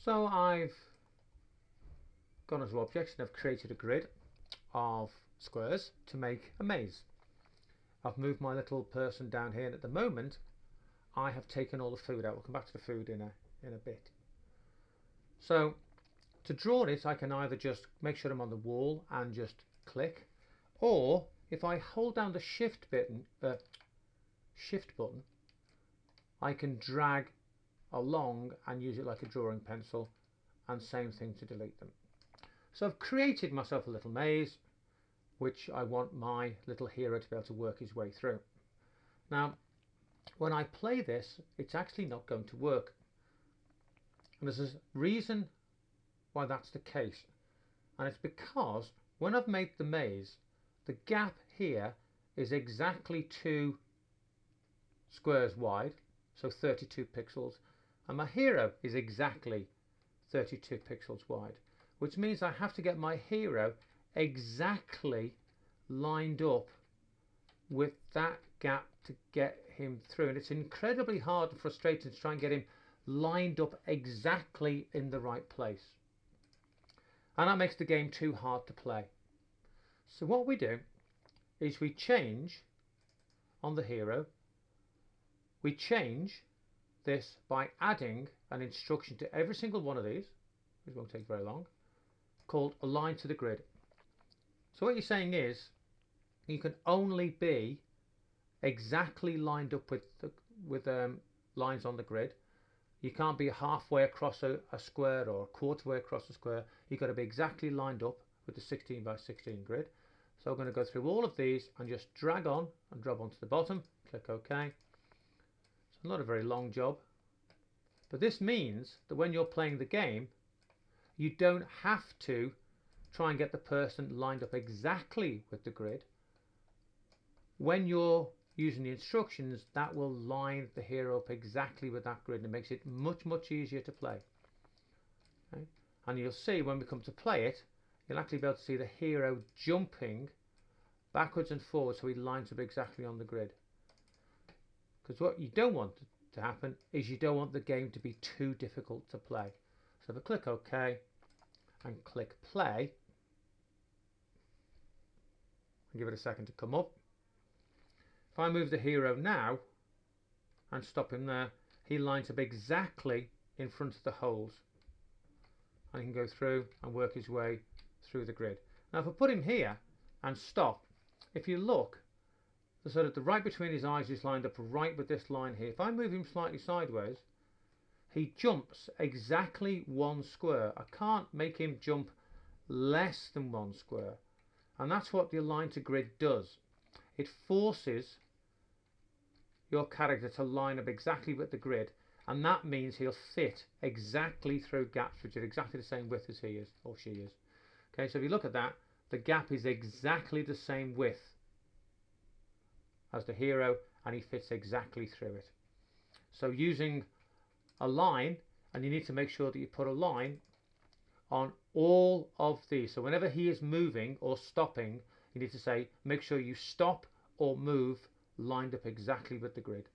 So I've gone into objects and I've created a grid of squares to make a maze. I've moved my little person down here, and at the moment I have taken all the food out. We'll come back to the food in a bit. So to draw it, I can either just make sure I'm on the wall and just click, or if I hold down the shift button, I can drag along and use it like a drawing pencil, and same thing to delete them. So I've created myself a little maze which I want my little hero to be able to work his way through. Now when I play this, it's actually not going to work, and there's a reason why that's the case, and it's because when I've made the maze, the gap here is exactly 2 squares wide, so 32 pixels, and my hero is exactly 32 pixels wide, which means I have to get my hero exactly lined up with that gap to get him through, and it's incredibly hard and frustrating to try and get him lined up exactly in the right place, and that makes the game too hard to play. So what we do is we change on the hero, we change this by adding an instruction to every single one of these, which won't take very long, called align to the grid. So what you're saying is you can only be exactly lined up with lines on the grid. You can't be halfway across a square or a quarter way across a square. You've got to be exactly lined up with the 16 by 16 grid. So I'm going to go through all of these and just drag on and drop onto the bottom, click OK. It's not a very long job, but this means that when you're playing the game, you don't have to try and get the person lined up exactly with the grid. When you're using the instructions, that will line the hero up exactly with that grid, and it makes it much easier to play. Okay? And you'll see when we come to play it, you'll actually be able to see the hero jumping backwards and forwards so he lines up exactly on the grid. Because what you don't want to happen is you don't want the game to be too difficult to play. So if I click OK and click play and give it a second to come up, if I move the hero now and stop him there, he lines up exactly in front of the holes, and he can go through and work his way through the grid. Now if I put him here and stop, if you look, so that the right between his eyes is lined up right with this line here. If I move him slightly sideways, he jumps exactly 1 square. I can't make him jump less than 1 square, and that's what the align to grid does. It forces your character to line up exactly with the grid, and that means he'll fit exactly through gaps which are exactly the same width as he is or she is. Okay, so if you look at that, the gap is exactly the same width as the hero, and he fits exactly through it. So using a line, and you need to make sure that you put a line on all of these, so whenever he is moving or stopping, you need to say make sure you stop or move lined up exactly with the grid.